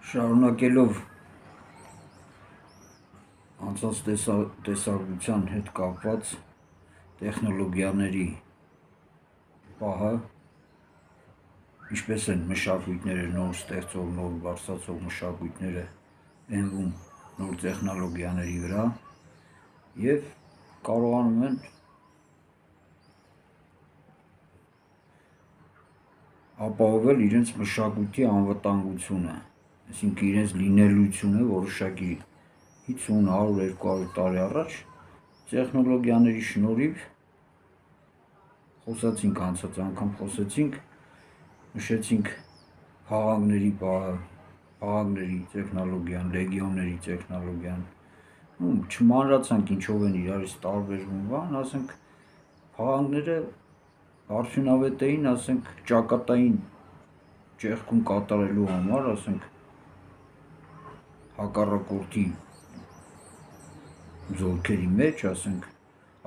Շարունակելով անցած տեսարության հետ կապված տեխնոլոգիաների պահը, ինչպես են մշակույթները նոր ստեղծող, նոր բարձրացող մշակույթները ենվում նոր տեխնոլոգիաների վրա և կարողանում են ապահովել իրենց մշակույթի անվտանգությունը, այսինքն իրենց լինելությունը որոշակի 50, 100, 200 տարի առաջ տեխնոլոգիաների շնորհիվ խոսացինք անցած անգամ նշեցինք փաղանգների պահը, փաղանգների տեխնոլոգիան, լեգիոնների տեխնոլոգիան, չմանրացանք ինչով են իրարից տարբերվում, բան, ասենք փաղանգները արդյունավետ էին, ասենք ճակատային ճեղքում կատարելու համար, ասենք հակառակորդի զորքերի մեջ, ասենք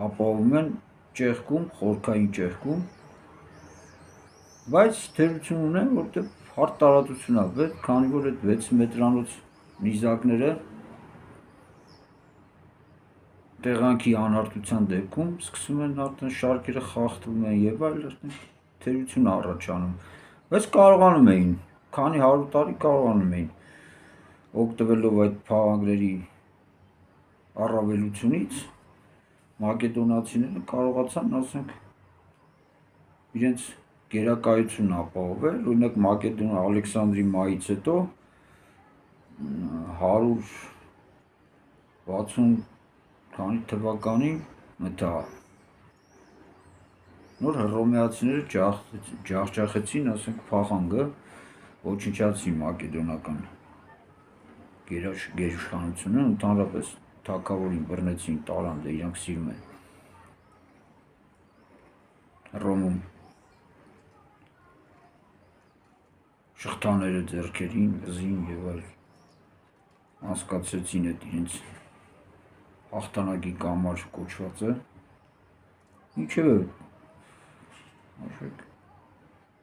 ապահովում են ճեղքում, խորքային ճեղքում, բայց թերություն ունեն, որտեղ հարթ տարածություն է պետք, քանի որ այդ 6 մետրանոց նիզակները տեղանքի անհարթության դեպքում սկսում են արդեն շարքերը խախտվում են եւ այլն, թերություն առաջանում, բայց կարողանում էին, քանի 100 տարի կարողանում էին օգտվելով այդ փաղանգների առավելությունից մակեդոնացիները կարողացան, ասենք, իրենց գերակայությունն ապահովել, օրինակ Մակեդոնիա Ալեքսանդրի մայից հետո 160 քանի թվականին մտա նոր հռոմեացիները ջախջախեցին, ասենք, փաղանգը, ոչնչացրին մակեդոնական գերիշխանությունը, ընդհանրապես թագավորին բռնեցին, տարան, դե իրանք սիրում են Հռոմում շղթաները ձեռքերին, վզին եւ այլ անցկացրեցին այդ իրենց հաղթանակի կամար կոչվածը, ինչևէ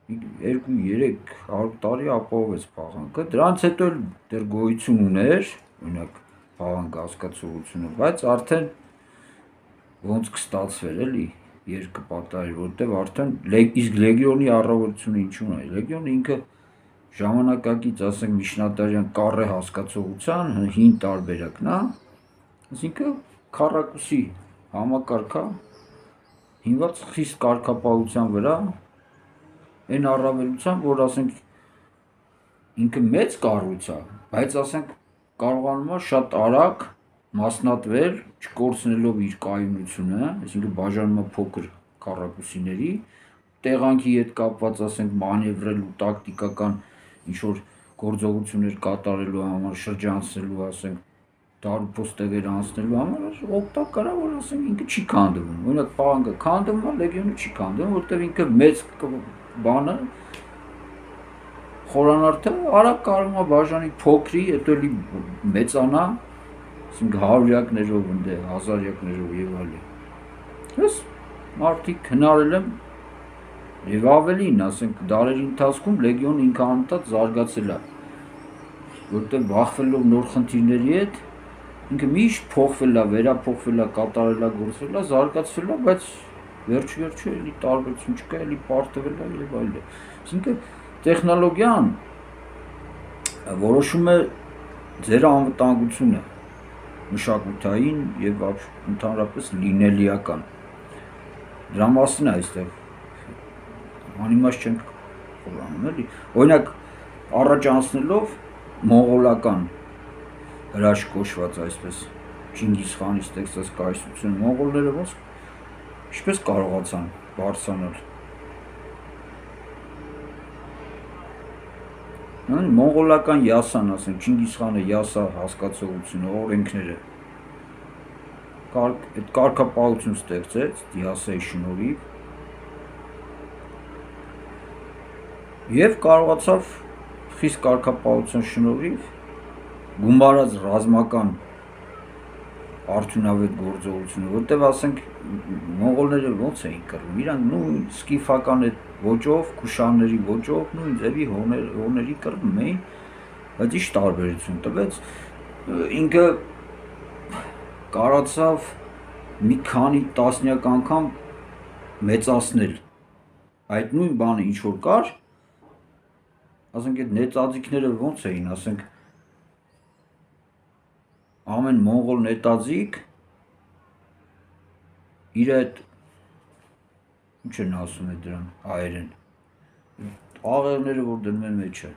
2-300 տարի ապահովեց փաղանգը, դրանց հետո դեռ գոյություն ուներ, օրինակ փաղանգ հասկացողությունը, բայց արդեն ոնց կստացվեր էլի, երկը պատահեր, որտեղ արդեն իսկ լեգիոնի առավելությունը ինչու՞ն է, լեգիոնը ինքը ժամանակակից, ասենք, միջնադարյան կառե հասկացողության հին տարբերակն է, այսինքն քառակուսի համակարգ է, հիմնված խիստ կարգապահության վրա, այն առավելությամբ, որ ասենք ինքը մեծ կառույց է, բայց ասենք կարողանում է շատ արագ մասնատվել, չկորցնելով իր կայունությունը, այսինքն բաժանումը փոքր քառակուսիների, տեղանքի հետ կապված, ասենք, մանևրելու տակտիկական ինչ-որ գործողություններ կատարելու համար, շրջանցելու, ասենք, դարուփոստեղեր անցնելու համար օգտակար է, որ ասենք ինքը չի քանդվում, օրինակ փաղանգը քանդվում է, լեգիոնը չի քանդվում, որտեղ ինքը մեծ բանը խորանարդը արագ կարող է բաժանի փոքրի, հետո էլի մեծանա, ասենք հարյուրյակներով, հազարյակներով եւ այլն։ Ես մարդիկ հնարել եմ եւ ավելին, ասենք դարերի ընթացքում լեգիոնը ինքնանոթ զարգացել է, որտեղ բախվելով նոր խնդիրների հետ ինքը միշտ փոխվել է, վերափոխվել է, կատարելագործվել է, զարգացվել է, բայց վերջ-վերջը էլի տարբերություն չկա, էլի պարտվել է եւ այլն։ Այսինքն տեխնոլոգիան որոշում է ձեր անվտանգությունը, մշակութային եւ ընդհանրապես լինելիական։ Դրա մասին է այստեղ անիմաստ չենք խորանում, էլի։ Օրինակ առաջ անցնելով մոնղոլական հրաշք կոչված այսպես Չինգիզ խանի ստեղծած կայսրությունը, մոնղոլները ինչպես կարողացան բարձրանալ։ Մոնղոլական յասան, ասենք, Չինգիզ խանը յասա հասկացողությունը, օրենքները, այդ կարգապահություն ստեղծեց յասայի շնորհիվ եւ կարողացավ խիստ կարգապահության շնորհիվ գումարած ռազմական արդյունավետ գործողությունը, որտեղ ասենք մոնղոլները ոնց էին կռվում, իրանք նույն սկիֆական այդ ոճով, քուշանների ոճով, նույն ձևի հոների կռվում էին բայց ի՞նչ տարբերություն տվեց, ինքը կարացավ մի քանի տասնյակ անգամ մեծացնել այդ նույն բանը ինչ որ կար, ասենք այդ նետաձիգները ոնց էին, ասենք ամեն մոնղոլ նետաձիգ իր այդ ինչ են ասում է դրան հայերեն, աղեղները որ դնում են մեջը,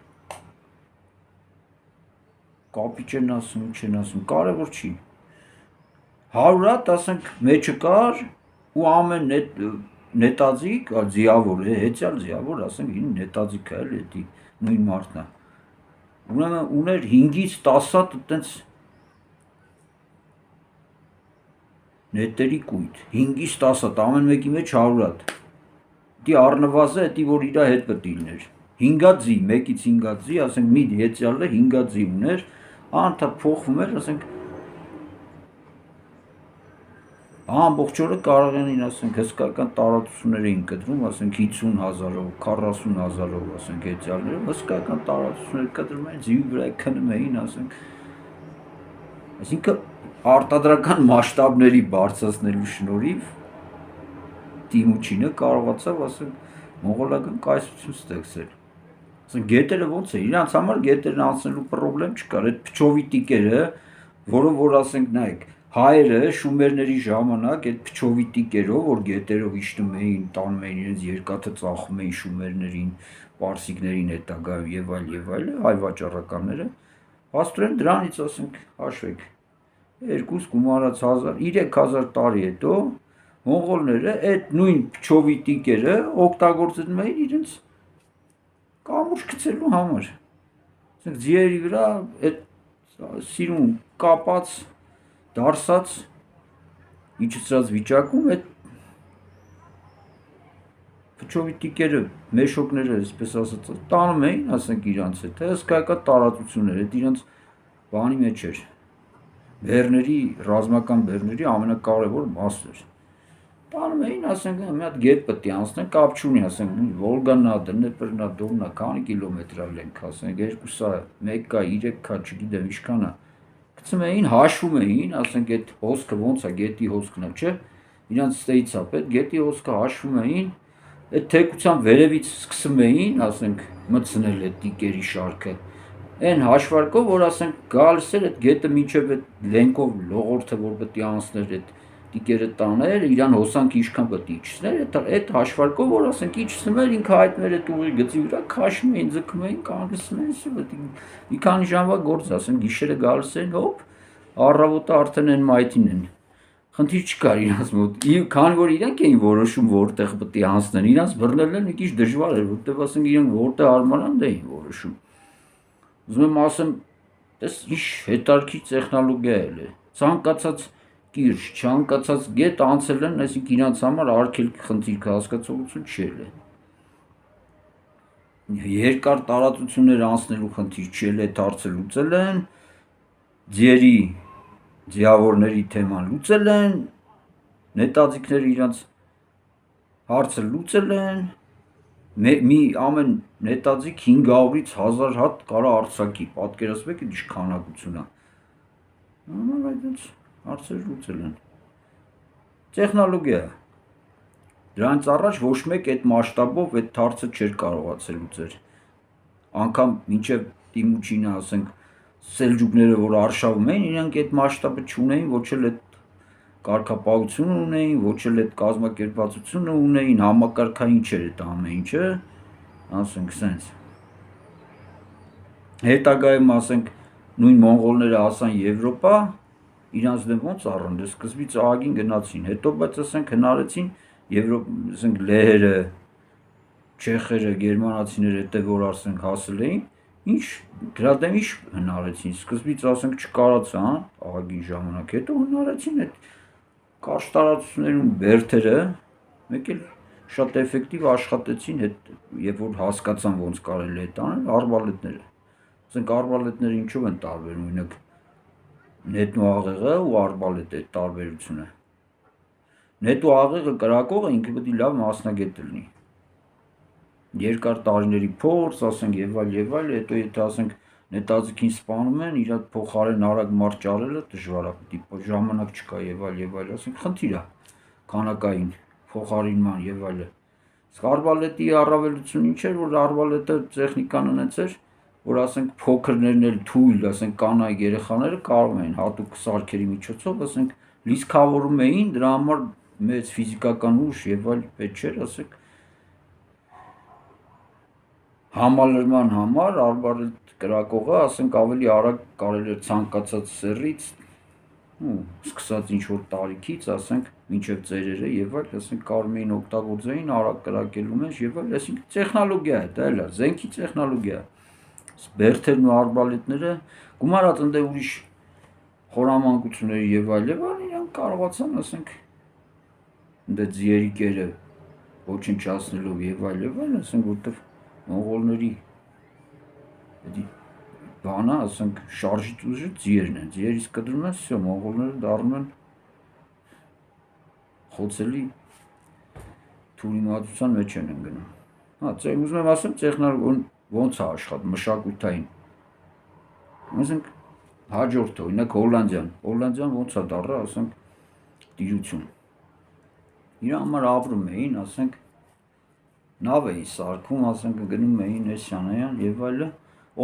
կապիչ են ասում, ինչ են ասում, կարևոր չի, 100 հատ ասենք մեջը կար ու ամեն նետաձիգ, ձիավոր է, հեծյալ ձիավոր, ասենք ինձ նետաձիգ է էլի, էդի նույն մարդն է, ուրեմն ուներ 5-ից 10 հատ այտենց նետերի կույտ, 5-ից 10 հատ, ամեն մեկի մեջ 100 հատ, դի առնվազն էդի որ իրա հետ պտի լիներ, 5 ձի, մեկից 5 ձի, ասենք մի հեծյալը 5 ձի ուներ, անընդհատ փոխվում էր, ասենք ամբողջ օրը կարող էին, ասենք հսկայական տարածություններ էին կտրում, ասենք 50,000-ով, 40,000-ով, ասենք հեծյալներով, հսկայական տարածություններ կտրում էին, ձիու վրա քնում էին, ասենք, այսինքն արտադրական մասշտաբների բարձրացնելու շնորհիվ Տիմուչինը կարողացավ, ասենք, մոնղոլական կայսրություն ստեղծել։ Ասենք գետերը ոնց է, իրանց համար գետերն անցնելու խնդրեմ չկար, այդ փչովի տիկերը, որը որ ասենք նայեք, հայերը շումերների ժամանակ այդ փչովի տիկերով, որ գետերով իջնում էին, տանում էին իրենց երկաթը ծախում էին շումերներին, պարսիկներին հետագայում եւ այլ, հայ վաճառականները, աստորեն դրանից ասենք հաշվեք 2 գումարած 3000 տարի հետո մոնղոլները այդ նույն փչովի տիկերը օգտագործում էին իրենց կամուրջ գցելու համար։ Ասենք ձիերի վրա այդ սիրուն կապած, դարսած, իջեցրած վիճակում այդ փչովի տիկերը, մեշոկները, այսպես ասած, տանում էին, ասենք իրանց հետ, հսկայական տարածություններ, այդ իրանց բանի մեջ էր, բեռների, ռազմական բեռների ամենակարևոր մասն էր։ Տանում էին, ասենք, մի հատ գետ պետք է անցնեն, կապ չունի, ասենք, Վոլգանա, Դնեպրնա, Դոննա, քանի կիլոմետր լենք, ասենք, 2-ա, 1-ա, 3-ա, չգիտեմ, ինչքան է։ Գցում էին, հաշվում էին, ասենք, այդ հոսքը ոնց է, գետի հոսքն է, չէ՞։ Իրանց ստեյից է, այդ գետի հոսքը հաշվում էին, այդ թեկության վերևից սկսում էին, ասենք, մտցնել այդ տիկերի շարքը։ Այն հաշվարկով, որ ասենք գալիս էր այդ գետը մինչև այդ լենկով լողորթը, որ պետք է անցներ այդ տիկերը տաներ, իրան հոսանք ինչքան պետք է իջցներ, այդ հաշվարկով, որ ասենք իջցնում էր, ինքը հայտնում էր այդ ուղի գծի վրա, քաշում էին, ձգում էին, կանգնեցնում էին, մի քանի ժամվա գործ, ասենք գիշերը գալիս էին, հոպ, առավոտը արդեն այն մայթին են։ Խնդիր չկար իրանց մոտ, քանի որ իրանք էին որոշում որտեղ պետք է անցնեն, իրանց բռնելն մի քիչ դժվար էր, որտեղ ասենք իրանք որտեղ արմանանդ էին որոշում։ Ուզում եմ ասեմ, դες ինչ հետարքի տեխնոլոգիա է, ցանկացած կիրճ, ցանկացած գետ անցել են, այսինքն իրանց համար արգելքի խնդիրքը հասկացողություն չէ։ Երկար տարածություններ անցնելու խնդիր չէ, այդ հարցը լուծել են, ձիավորների թեման լուծել են, նետաձիգները իրանց հարցը լուծել են, ամեն նետաձիգ 500-ից 1000 հատ կարա արձակի, պատկերացրեք ինչ քանակություն է։ Այդ հարցերը լուծել են։ Տեխնոլոգիա։ Դրանից առաջ ոչ մեկ այդ մասշտաբով այդ հարցը չէր կարողացել լուծել։ Անկամ մինչև Տիմուչինը, ասենք, սելջուկները, որ արշավում էին, իրանք այդ մասշտաբը չունեին, ոչ էլ այդ կարգապահությունը ունեին, ոչ էլ այդ կազմակերպվածությունը ունեին, համակարգային չէր այդ ամեն ինչը, ասենք, սենց։ Հետագայում, ասենք, նույն մոնղոլները հասան Եվրոպա, իրանց դեմ ոնց առան, դες սկզբից ահագին գնացին, հետո բայց ասենք հնարեցին ասենք լեհերը, չեխերը, գերմանացիները հետո որ ասենք հասել էին, ինչ դրա դեմ ինչ հնարեցին, սկզբից ասենք չկարացան, ահագին ժամանակ, հետո հնարեցին այդ կարճ տարածություններում բերդերը, մեկ էլ շատ էֆեկտիվ աշխատեցին, երբ որ հասկացան ոնց կարելի է տանել արբալետները։ Ասենք արբալետները ինչով են տարբերում, օրինակ նետն ու աղեղը ու արբալետը այդ տարբերությունը։ Նետ ու աղեղը կրակողը ինքը պետք է լավ մասնագետ լինի։ Երկար տարիների փորձ, ասենք եւ այլ, հետո եթե ասենք նետաձիգին սպանում են, իր փոխարեն արագ մարդ ճարելը դժվար է, պետք է ժամանակ չկա եւ այլ, ասենք խնդիր է քանակային փոխարինման եւ այլը։ Արբալետի առավելությունը ինչ էր, որ արբալետը տեխնիկան ունեց էր, որ ասենք փոքրներն էլ թույլ, ասենք կանայք երեխաները կարող էին հատուկ սարքերի միջոցով, ասենք լիցքավորում էին, դրա համար մեծ ֆիզիկական ուժ եւ այլ պետք չէր, ասենք համալրման համար արբալետ կրակողը, ասենք ավելի արագ կարելի էր ցանկացած սեռից սկսած ինչ որ տարիքից, ասենք մինչև ծերերը եւ այլ, ասենք կարող էին օգտագործեին արագ կրակելու մեջ եւ այլ, այսինքն տեխնոլոգիա է, դա էլ է, զենքի տեխնոլոգիա։ Բերդերն ու արբալետները գումարած ընդ ուրիշ խորամանկությունների եւ այլ, իրանք կարողացան, ասենք ընդ ձիերի կերը ոչնչացնելով եւ այլ, ասենք որտեվ մոնղոլների բանը, ասենք շարժիչ ուժը ձիերն են, ձիերից կտրում են, всё, մոնղոլները դառնում են խոցելի թուրիմացության մեջ են ընկնում։ Հա, ուզում եմ ասեմ, տեխնոլոգիան ոնց է աշխատում, մշակութային։ Ասենք հաջորդը, օրինակ Հոլանդիան ոնց է դառը, ասենք տիրություն։ Իր համար ապրում էին, ասենք նավ էին սարքում, ասենք գնում էին Էսյանայան եւ այլը,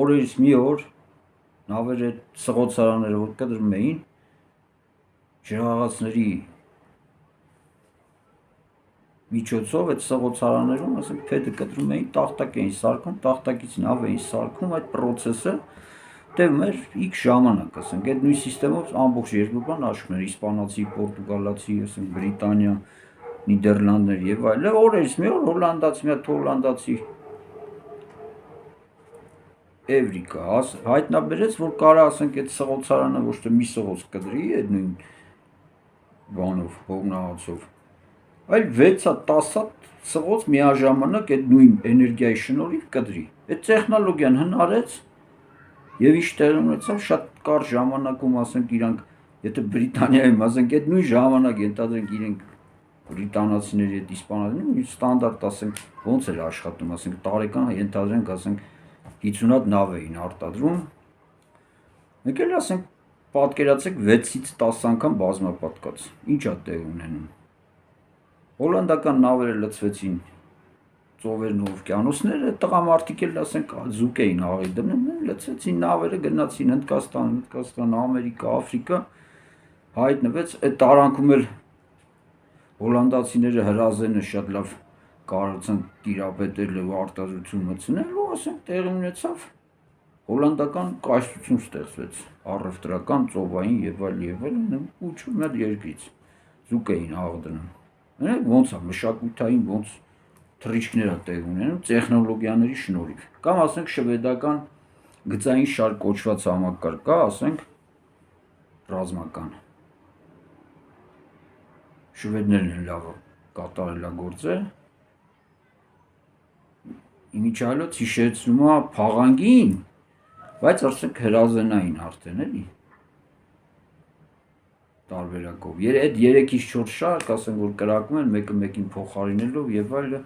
օրերից մի օր նավերը սղոցարանները որ կտրում էին ջրաղացների միջոցով այդ սղոցարաններում, ասենք փեդը կտրում էին, տախտակ էին սարքում, տախտակից նավ էին սարքում, այդ process-ը տևում էր X ժամանակ, ասենք այդ նույն համակարգով ամբողջ Եվրոպան աշխում էր, իսպանացի, պորտուգալացի, ասենք Բրիտանիա, Նիդերլանդներ եւ այլն, օրերից մի օր հոլանդացի Էվրիկա հայտնաբերեց, որ կարա, ասենք այդ սղոցարանը ոչ թե մի սղոց կտրի այդ նույն բանով, հողնաղացով, այլ 6-10 սղոց միաժամանակ այդ նույն էներգիայի շնորհիվ կտրի։ Այդ տեխնոլոգիան հնարեց եւ ինչ տեղի ունեցավ շատ կարճ ժամանակում, ասենք իրանք, եթե Բրիտանիայում, ասենք այդ նույն ժամանակ ենթադրենք իրենք բրիտանացիների հետ իսպանացիների ստանդարտ, ասենք ոնց էր աշխատում, ասենք տարեկան ենթադրենք, ասենք 50 հատ նավ էին արտադրում։ Մեկ էլ ասենք պատկերացեք 6-ից 10 անգամ բազմապատկած։ Ինչ է տեղ ունենում։ Հոլանդական նավերը լցվեցին ծովերն ու օվկիանոսները, տղամարդիկ էլ ասենք զուկ էին աղի դնում, լցվեցին նավերը, գնացին Հնդկաստան, Ամերիկա, Աֆրիկա, հայտնվեց այդ տարանքում էլ հոլանդացիները հրազենը շատ լավ կարողացան տիրապետել ու արտադրություն մտցնել ու ասենք տեղի ունեցավ հոլանդական կայսրություն ստեղծվեց առևտրական, ծովային եւ այլ ու մեր երկրից զուկ էին աղ դնում։ Ոնց է մշակութային ոնց թռիչքներ է տեղ ունենում տեխնոլոգիաների շնորհիվ։ Կամ ասենք շվեդական գծային շարք կոչված համակարգ կա, ասենք ռազմական։ Շվեդներն են լավ կատարելագործել։ Իմիջիայլոց հիշեցնում է փաղանգին, բայց ասենք հրազենային արդեն էլի տարբերակով։ Այդ 3-ից 4 շարք, ասենք որ կրակում են մեկը մեկին փոխարինելով եւ այլը։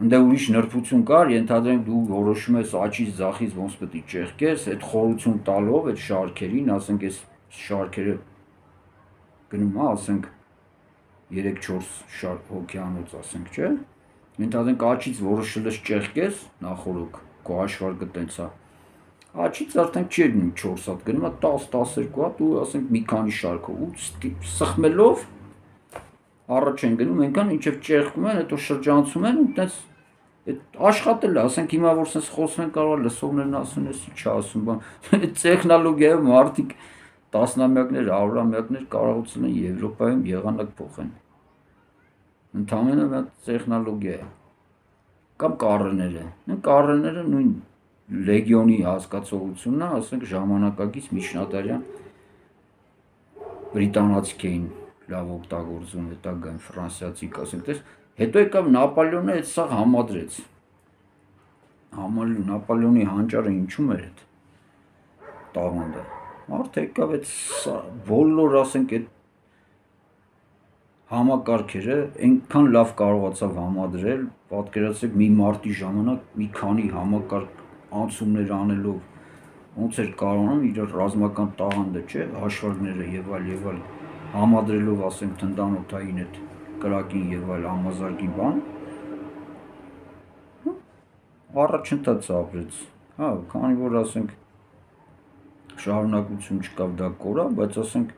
Ընդ ուրիշ նրբություն կար, ենթադրենք դու որոշում ես աչից ձախից ոնց պետք է ճեղքես, այդ խորություն տալով այդ շարքերին, ասենք այս շարքերը գնում է, ասենք 3-4 շարք հոկյանոց, ասենք, չէ։ Ենթադրենք աչից որոշել ես ճեղքես, նախորոք քո հաշվարկը տենց է։ Աչից արդեն չի գնում 4 հատ, գնում է 10-12 հատ ու ասենք մի քանի շարքով ու սխմելով առաջ են գնում, այնքան ինչև ճեղքում են, հետո շրջանցում են ու տենց այդ աշխատել է, ասենք հիմա որ sense խոսում են կարող լսողներն ասեն, էս ի՞նչ է ասում, բան։ Այդ տեխնոլոգիայով մարդիկ տասնամյակներ, հարյուրամյակներ կարողացել են Եվրոպայում եղանակ փոխեն։ Ընդհանրապես դա տեխնոլոգիա է։ Կամ կառները նույն լեգիոնի հասկացողությունն է, ասենք ժամանակակից միջնադարյան բրիտանացիք էին լավ օգտագործում, հետագայում ֆրանսիացիք, ասենք, հետո եկավ Նապոլեոնը այդ սա համադրեց։ Նապոլեոնի հանճարը ինչու՞մ էր այդ տաղանդը։ Մարդը եկավ այդ բոլոր, ասենք, այդ համակարգերը այնքան լավ կարողացավ համադրել, պատկերացրեք մի մարտի ժամանակ մի քանի համակարգ անցումներ անելով ոնց էր կարողանում իր ռազմական տաղանդը, չէ, հաշվարկները եւ այլ համադրելով, ասենք, թնդանոթային այդ կրակին եւ այլ համազարգի բան, առաջընթաց ապրեց, հա, քանի որ ասենք շարունակություն չկավ, դա կորա, բայց ասենք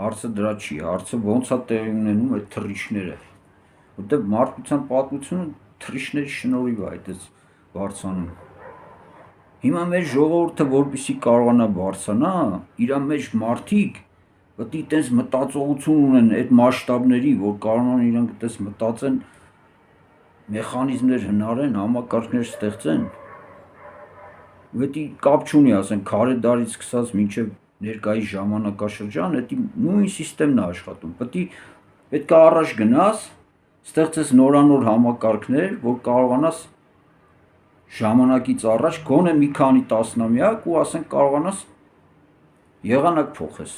հարցը դրա չի, հարցը ոնց է տեղի ունենում այդ թռիչքները, որտեղ մարդկության պատմությունը թռիչքների շնորհիվ է այդպես բարձրանում։ Հիմա մեր ժողովուրդը որպեսզի կարողանա բարձրանա, իր մեջ մարդիկ պետք է այդպես մտածողություն ունեն այդ մասշտաբների, որ կարողանան իրանք այդպես մտածեն, մեխանիզմներ հնարեն, համակարգներ ստեղծեն։ Դա կապ չունի, ասենք, քարե դարից սկսած մինչև ներկայիս ժամանակաշրջան, դա նույն սիստեմն է աշխատում։ Պետք է առաջ գնաս, ստեղծես նորանոր համակարգներ, որ կարողանաս ժամանակից առաջ գոնե մի քանի տասնամյակ ու ասենք կարողանաս եղանակ փոխես։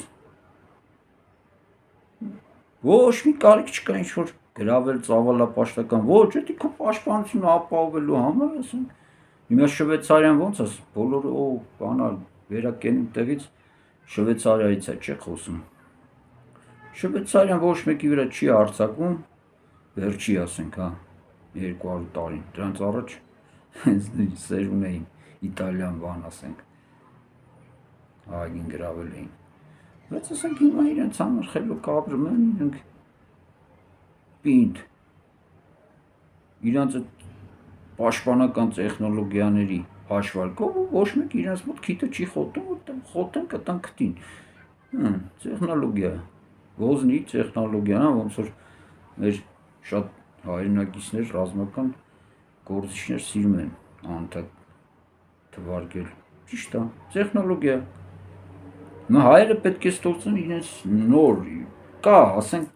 Ոչ մի կարիք չկա ինչ-որ գրավել ծավալապաշտական, ոչ, դա քո պաշտպանությունը ապահովելու համար, ասենք, հիմա Շվեյցարիան ոնց է, բոլորը բանա վերակենում տեղից Շվեյցարիայից է, չէ՞ խոսում։ Շվեյցարիան ոչ մեկի վրա չի հարձակվում, վերջի, ասենք, հա, 200 տարին, դրանց առաջ սերուն էին Իտալիան բան, ասենք, այգին գրավել էին, բայց ասենք հիմա իրենց համար խելոք ապրում են, իրենք պինդ, իրենց այդ պաշտպանական տեխնոլոգիաների հաշվարկով ու ոչ մեկ իրենց մոտ քիթը չի խոտում, որտեղ խոտեն կտան քթին, տեխնոլոգիա, ոզնի տեխնոլոգիան, ոնց որ մեր շատ հայրենակիցներ, ռազմական գործիչներ սիրում են անընդհատ թվարկել, ճիշտ է, տեխնոլոգիա։ Հիմա հայերը պետք է ստեղծեն իրենց նոր, կա, ասենք,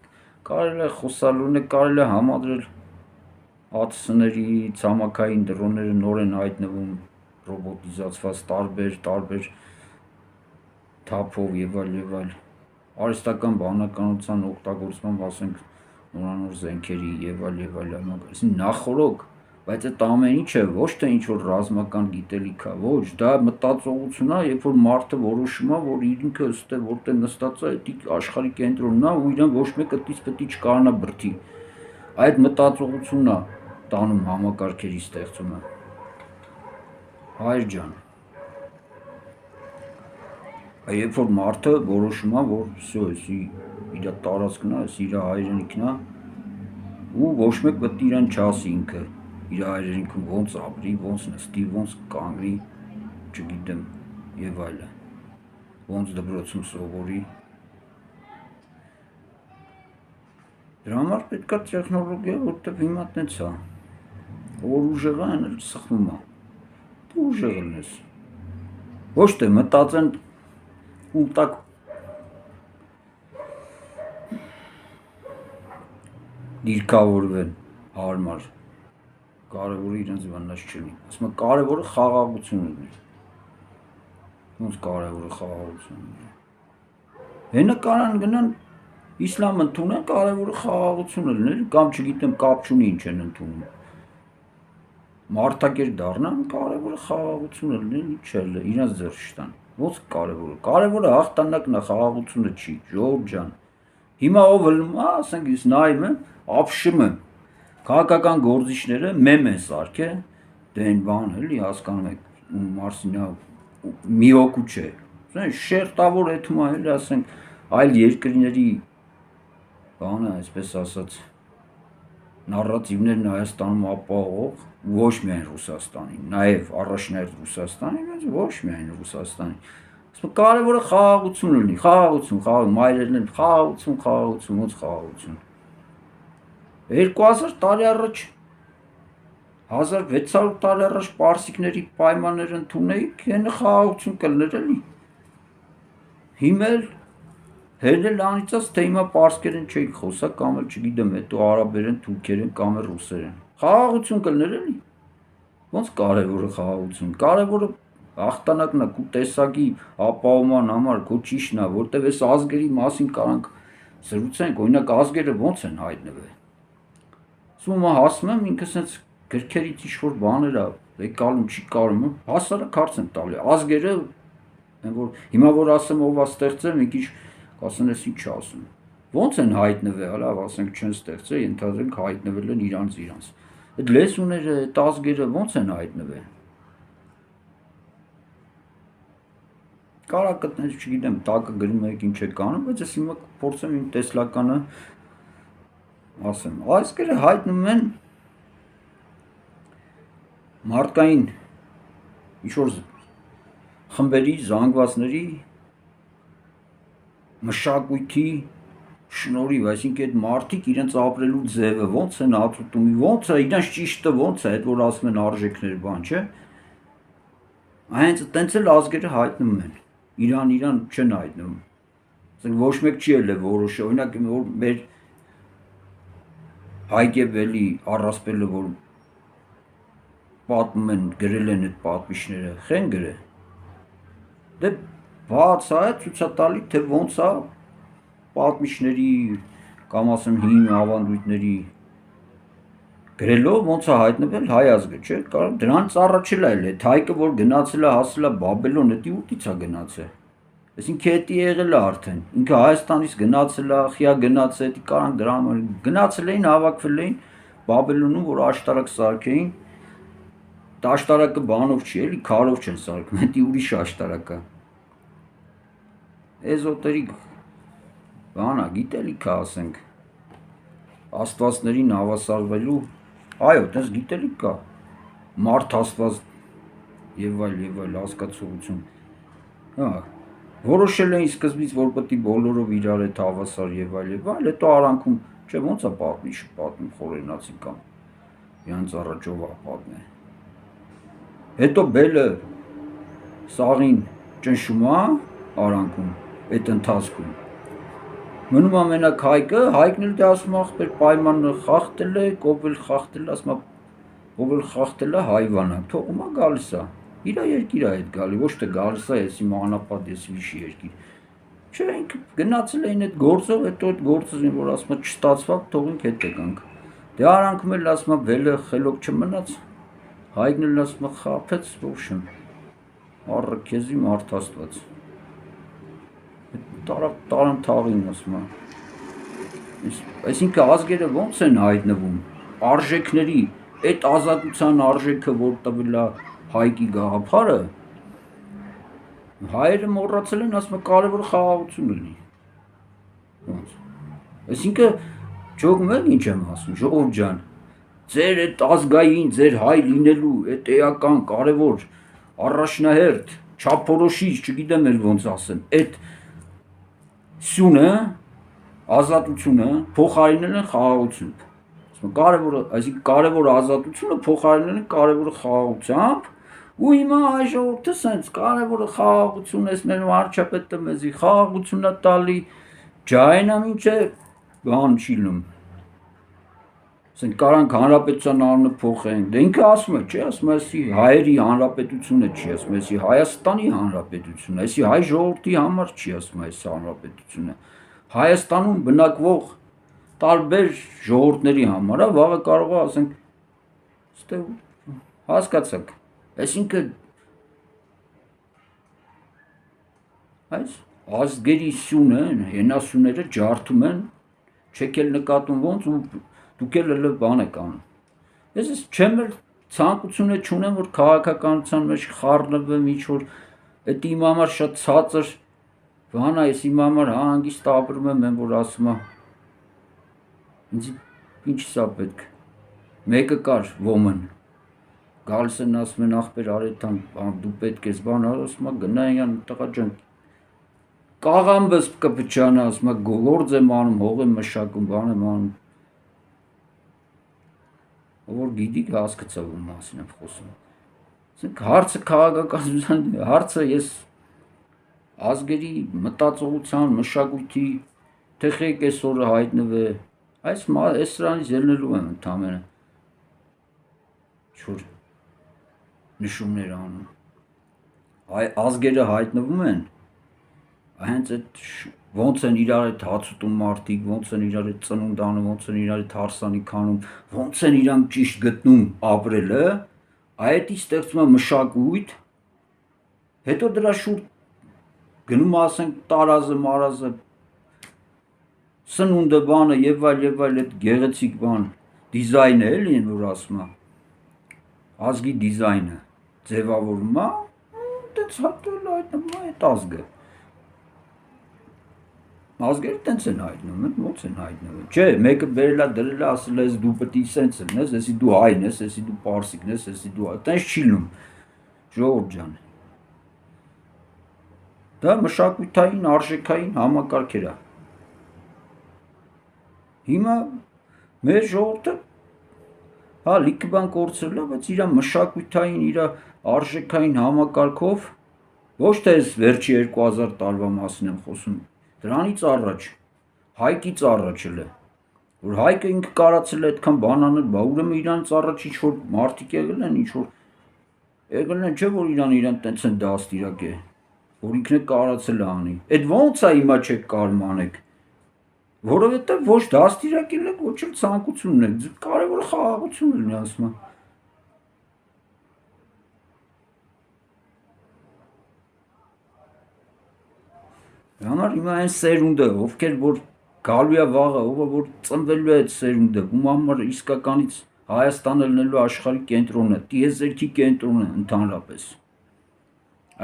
կարելի է խոսալուն է, կարելի է համադրել ԱԹՍ-ների, ցամաքային դրոնները նոր են հայտնվում, ռոբոտիզացված տարբեր թափով եւ այլ, արհեստական բանականության օգտագործմամբ, ասենք, նորանոր զենքերի եւ այլ, նախորոք, բայց այդ ամեն ինչը ոչ թե ինչ-որ ռազմական գիտելիք է, ոչ, դա մտածողություն է, երբ որ մարդը որոշում է, որ ինքը ըստե որտեղ նստած է, դա աշխարհի կենտրոնն է ու իրեն ոչ մեկը դից պետք է չկարանա բրդի։ Այդ մտածողությունն է տանում համակարգերի ստեղծումը։ Հայր ջան։ Երբ որ մարդը որոշում է, որ всё, իր տարածքն է, իր հայրենիքն է, ու ոչ մեկ պետք է իրան չասի ինքը իր հայրենիքում ոնց ապրի, ոնց նստի, ոնց կանգնի, չգիտեմ, եւ այլն, ոնց դպրոցում սովորի։ Դրա համար պետք է տեխնոլոգիա, որտեղ հիմա տենց է, որ ուժեղ է, այն էլ սխվում է, դու ուժեղ ես, ոչ թե մտածեն ու տակ դիրքավորվեն հարմար, կարևորը իրենց վնաս չլինի, ասում եմ կարևորը խաղաղություն լինի, ոնց կարևորը խաղաղություն լինի, հենը կարան գնան իսլամ ընդունեն, կարևորը խաղաղությունը լինի, կամ չգիտեմ կապ չունի ինչ են ընդունում, մարդակեր դառնան, կարևորը խաղաղությունը լինի, ինչ էլ իրենց ձեռք չտան, ոնց կարևորը հաղթանակն է, խաղաղությունը չի, ժողովուրդ ջան, հիմա ով ըլում է, ասենք ես նայում եմ, ապշում եմ, քաղաքական գործիչները մեմ են սարքել, դե այն բան էլի հասկանում եք, Մարսինյա մի հոգու չէ, շերտավոր էթում է էլի, ասենք, այլ երկրների բանը, այսպես ասած, նարատիվներն Հայաստանում ապահովող, ոչ միայն Ռուսաստանի, նաև առաջնահերթ Ռուսաստանի, բայց ոչ միայն Ռուսաստանի, ասում կարևորը խաղաղություն լինի, խաղաղություն, մայրերն են, խաղաղություն, ոնց խաղաղություն, 2000 տարի առաջ, 1600 տարի առաջ պարսիկների պայմաններ ընդունեիք, հենը խաղաղություն կլներ էլի, հիմել, հերնել անիծած, թե հիմա պարսկերեն չէիք խոսա, կամ էլ չգիտեմ, հետո արաբերեն, թուրքերեն, կամ էլ ռուսերեն, խաղաղություն կլներ էլի, ոնց կարևորը խաղաղություն, կարևորը հաղթանակն է, քո տեսակի ապահովման համար, քո ճիշտն է, որտեղ այս ազգերի մասին կարանք զրուցենք, օրինակ ազգերը ոնց են հայտնվել, ասում եմ, ինքը սենց գրքերից ինչ-որ բաներ է, դե կալում չի կարում, հասարակ հարց եմ տալի, ազգերը, որ հիմա որ ասեմ ով է ստեղծել, մի քիչ կասեն էս ինչ ասում, ոնց են հայտնվել, հələ ասենք չեն ստեղծել, ենթադրենք հայտնվել են իրանց, այդ լեսուները, այդ ազգերը ոնց են հայտնվել, կարա գտնես, չգիտեմ, տակը գրում եք ինչ եք անում, բայց ես հիմա փորձեմ իմ տեսլականը ասեմ, ազգերը հայտնվում են մարդկային ինչ-որ խմբերի, զանգվածների, մշակույթի շնորհիվ, այսինքն այդ մարդիկ իրենց ապրելու ձևը ոնց են ապրում, ոնց է, իրենց ճիշտը ոնց է, այդ որ ասում են արժեքներ բան, չէ՞։ Հենց այտենց էլ ազգերը հայտնվում են։ Իրան չեն հայտնվում։ Ասենք ոչ մեկ չի ելել որոշը, օրինակ որ մեր Հայկեբելի առասպելը որ պատմում են, գրել են այդ պատմիչները, խեն գրել։ Դե բաց է ցույց տալի, թե ոնց է պատմիչների կամ ասեմ հին ավանդույթների գրելով ոնց է հայտնվել հայ ազգը, չէ՞, կարող դրանից առաջ էլ այդ հայկը որ գնացել է հասել է Բաբելոն, դա ուտից է գնացել։ Այսինքն դա եղել է արդեն։ Ինքը Հայաստանից գնացել է, խիա գնացել, դա կարան դրամ գնացել էին, հավաքվել էին Բաբելոնում, որ աշտարակ սարքեին։ Դա աշտարակը բանով չի, էլի քարով չեն սարքում, դա ուրիշ աշտարակ է։ Էզոտերիկ բան է, գիտելիք է, ասենք, աստվածներին հավասարվելու, այո, տես գիտելիք կա, մարդ աստված եւ այլ հասկացողություն։ Հա, որոշել էին սկզբից, որ պետք է բոլորով իրար հետ հավասար եւ այլ, հետո արանքում, չէ, ոնց է պատմում խորենացի կամ իրանց առաջով է պատմել։ Հետո բելը սաղին ճնշում է արանքում, այդ ընթացքում։ Մնում է մենակ հայկը, հայկն էլ դե ասում ախպեր պայմանը խախտել է, կովել խախտել, ասում է կովել խախտել է հայվանը, թողում է գալիս է, իր երկիր է այդ գալի, ոչ թե գալիս է ես իմ անապատ, ես վիշի երկիր, չէ, ինքը գնացել էին այդ գործով, հետո այդ գործը որ ասում է չստացվակ, թողինք հետ եկանք, դե արանքում էլ ասում է վելը խելոք չմնաց, հայկն էլ ասում է խապեց, ոչմ, առը քեզի մարդ աստված, տարան թաղին ասում է, այսինքն ազգերը ոնց են հայտնվում, արժեքների, այդ ազատության արժեքը, որ տվել է հայկի գաղափարը, հայերը մոռացել են, ասում է կարևոր խաղաղություն լինի, այսինքն ճոգում եք ինչ եմ ասում, ժողովուրդ ջան, ձեր այդ ազգային, ձեր հայ լինելու, այդ էական, կարևոր, առաջնահերթ, չափորոշիչ, չգիտեմ էլ ոնց ասեմ, այդ սյունը, ազատությունը փոխարինել են խաղաղություն։ Այսինքն կարևոր ազատությունը փոխարինել են կարևոր խաղաղությամբ, ու հիմա այ ժողովուրդը սենց կարևոր խաղաղություն էս մեր վարչապետը մեզի խաղաղությունն է տալի, ջայնա մինչև բան չի լինում։ Ասենք կարանք հանրապետության անունը փոխենք, դե ինքը ասում է, չէ, ասում է, էսի հայերի հանրապետությունը չի, ասում է, էսի Հայաստանի հանրապետությունը, էսի հայ ժողովրդի համար չի, ասում է, էս հանրապետությունը։ Հայաստանում բնակվող տարբեր ժողովուրդների համար, վաղը կարող է ասենք, ստե հասկացաք, այսինքն այս ազգերի սյունը, հենասյուները ջարդում են, չեք էլ նկատում ոնց ու դուք էլ բան եք անում։ Ես չեմ էլ ցանկությունը չունեմ, որ քաղաքականության մեջ խառնվեմ ինչ-որ, այդ իմ համար շատ ցածր բան է, ես իմ համար հանգիստ ապրում եմ, որ ասում է, ինձ ինչի սա պետք, մեկը կար ոմն, գալիս են ասում են ախպեր Արեթան, դու պետք ես բան, ասում է գնային տղա ջան, կաղամբս կպչանա, ասում է գործ եմ անում, հող եմ մշակում, բան եմ անում, որ գիտիք հասկացա որ մասին եմ խոսում։ Ասենք հարցը քաղաքականության հարցը ես ազգերի մտածողության, մշակույթի թեխեք այսօրը հայտնվե, այս սրանից ելնելու եմ ընդամենը ինչ-որ նշումներ անում։ Այ ազգերը հայտնվում են, հենց այդ ոնց են իրար հետ հաց ուտում մարդիկ, ոնց են իրար հետ ծնունդ անում, ոնց են իրար հետ հարսանիք անում, ոնց են իրանք ճիշտ գտնում ապրելը, Այդից ստեղծում է մշակույթ, հետո դրա շուրջ գնում ասենք տարազը, մարազը, սնունդը բանը եւ այլ այդ գեղեցիկ բան, դիզայնը էլի որ ասում է, ազգի դիզայնը ձևավորում է, այդպես հատել հայտնվում է այդ ազգը։ Ազգերը տենց են հայտնվում, ոնց են հայտնվում։ Չէ, մեկը բերելա դրել է, ասել է, դու պետք է սենց լինես, էսի դու հայն ես, էսի դու պարսիկն ես, էսի դու տենց չի լինում։ Ժողովուրդ ջան։ Դա մշակութային, արժեքային համակարգեր է։ Հիմա մեր ժողովուրդը հա լիքը բան կորցրել է, բայց իր մշակութային, իր արժեքային համակարգով ոչ թե այս վերջի 2000 տարվա մասին եմ խոսում, դրանից առաջ, Հայկից առաջ էլ է, որ Հայկը ինքը կարացել է այդքան բան անել, բա ուրեմն իրանից առաջ ինչ-որ մարդիկ եղել են, ինչ-որ եղել են, չէ, որ իրան տենց են դաստիարակ է, որ ինքն է կարացել է անի։ Այդ ո՞նց է հիմա չեք կարում անեք, որովհետև ոչ դաստիարակել եք, ոչ էլ ցանկություն ունեք, կարևորը խաղաղությունն լինի ասում եմ։ Հանար հիմա այն սերունդը, ովքեր որ գալու է վաղը, ով որ ծնվելու է այդ սերունդը, ում համար իսկականից Հայաստանը լինելու աշխարհի կենտրոնը, տիեզերքի կենտրոնը ընդհանրապես։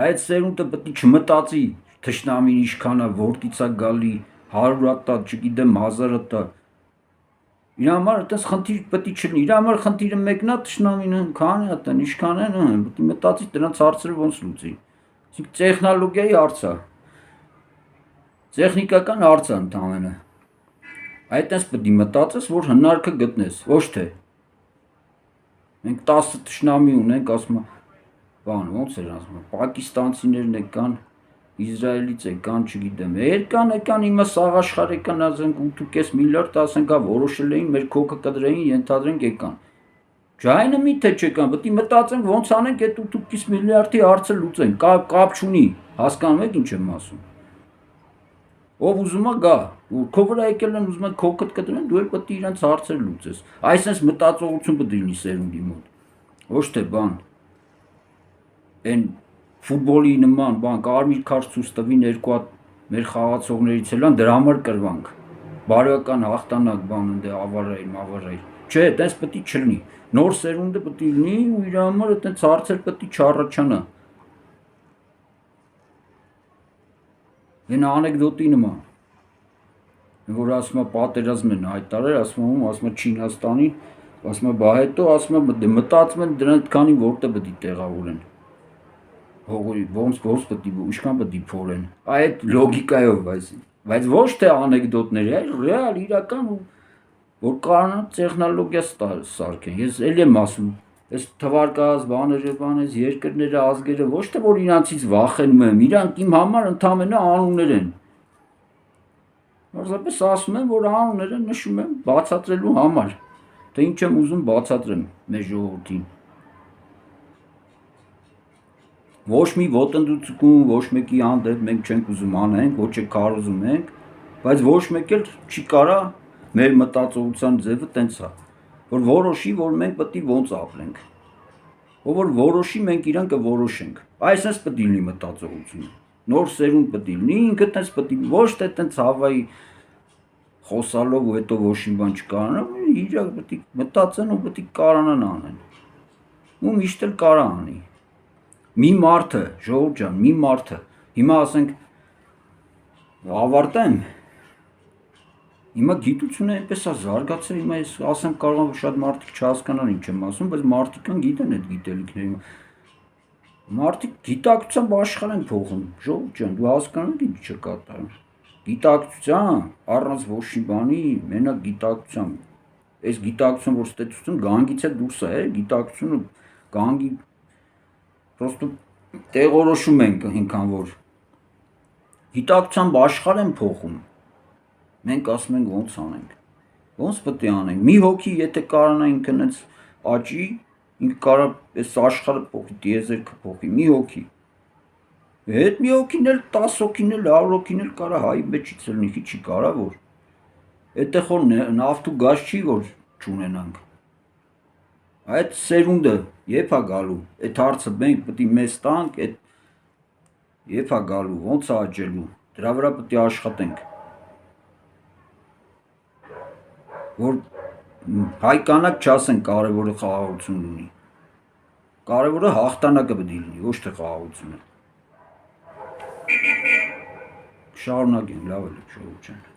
Այդ սերունդը պետք է չմտածի թշնամին ինչքան է, որտից է գալի, 100 տա, չգիտեմ 1000 տա։ Իր համար այդպես խնդիր պետք է չլինի։ Իր համար խնդիրը մեկն է թշնամին քանի է տան, ինչքան են, պետք է մտածի դրանց հարցերը ոնց լուծի։ Իսկ տեխնոլոգիայի հարց է։ Տեխնիկական հարց է ընդամենը։ Այդտենց պետք է մտածես, որ հնարքը գտնես, ոչ թե։ Մենք 10 թշնամի ունենք, ասում եմ, բան, ոնց էր ասում, պակիստանցիներն եկան, Իսրայելից եկան, չգիտեմ, եկան հիմա սաղ աշխարհ եկան, ասենք 8.5 միլիարդ, ասենք, որոշել էին մեր քոքը կդրեին, ենթադրենք եկան։ Ջայնը միթե չեկան, պետք է մտածենք ոնց անենք այդ 8.5 միլիարդի հարցը լուծենք, կապ չունի, հասկանում եք ինչ եմ ասում։ Ով ուզում է գա, քո վրա եկել են ուզում են քոքդ կդրեն, դու էլ պետք է իրենց հարցերը լուծես։ Այսպես մտածողություն պետք է լինի սերունդի մոտ։ Ոչ թե բան։ Այն ֆուտբոլի նման բան, կարմիր քարտ ցույց տվին երկու հատ մեր խաղացողներից էլան, դրա համար կրվանք։ Բարոյական հաղթանակ բան ընդ ավարայր։ Չէ, այդպես պետք է չլինի։ Նոր սերունդը պետք է լինի ու իր համար այդպես հարցեր պետք է չառաջանա։ Այն անեկդոտի նման, որ ասում է պատերազմ են հայտարարել, ասում է Չինաստանի, ասում է բա հետո ասում է մտածում են դրանց քանի որտեղ պետք է տեղավորեն։ Հողի ոնց պետք է ինչքան պետք է փորեն։ Այդ լոգիկայով, բայց ոչ թե անեկդոտների, այլ ռեալ իրական որ կարողանա տեխնոլոգիա սարքեն։ Ես էլ եմ ասում, այս թվարկած բաները, երկրները, ազգերը ոչ թե որ իրանցից վախենում եմ, իրանք իմ համար ընդամենը անուններ են։ Որովհետեւ ասում եմ, որ անունները նշում եմ բացատրելու համար, թե ինչ եմ ուզում բացատրեմ մեր ժողովրդին։ Ոչ մի ոտնձգություն, ոչ մեկի հանդեպ մենք չենք ուզում անենք, ոչ էլ կարոզում ենք, բայց ոչ մեկ էլ չի կարա մեր մտածողության ձևը տենց է, որ որոշի, որ մենք պետք է ոնց ապրենք։ Ով որ որոշի, մենք իրան կորոշենք։ Այսպես պետք է լինի մտածողությունը։ Նոր սերունդ պետք է լինի, ինքը տենց պետք է ոչ թե տենց հավայի խոսալով ու հետո ոչ մի բան չկարանա, իրար պետք է մտածեն ու պետք է կարանան անեն։ Ու միշտ էլ կարա անի։ Մի մարդը, ժողովուրդ ջան, մի մարդը, հիմա ասենք ավարտեմ, հիմա գիտությունը այնպես է զարգացել, հիմա ես ասեմ կարող եմ շատ մարդիկ չհասկանան ինչ եմ ասում, բայց մարդիկ կան գիտեն այդ գիտելիքները։ Մարդիկ գիտակցությամբ աշխարհ են փոխում, ժողովուրդ ջան, դու հասկանում ես ինչ կատարում։ Գիտակցության, առանց ոչ մի բանի, մենակ գիտակցությամբ։ Այս գիտակցություն, որ ստեցություն գանգից է դուրս է, գիտակցությունը գանգի Պրոստը տեղորոշում ենք ինքան որ գիտակցությամբ աշխարհ են փոխում։ Մենք ասում ենք ոնց անենք։ Ոնց պետք է անենք։ Մի հոգի եթե կարողանա ինքն այնց աճի, ինքը կարա այս աշխարհը փոխի, տիեզերքը փոխի, մի հոգի։ Այդ մի հոգին էլ 10 հոգին էլ 100 հոգին էլ կարա հայի մեջից լինի, չի կարա որ։ Այդտեղ որ նավթ ու գազ չի որ չունենանք։ այդ սերունդը երբ է գալու, այդ հարցը մենք պետք է մեզ տանք, այդ երբ է գալու, ոնց է աճելու, դրա վրա պետք է աշխատենք, որ հայ կանայք չասեն կարևորը խաղաղություն ունի, կարևորը հաղթանակը պետք է լինի, ոչ թե խաղաղությունը։ Շարունակենք, լավ է, ժողովուրդ ջան։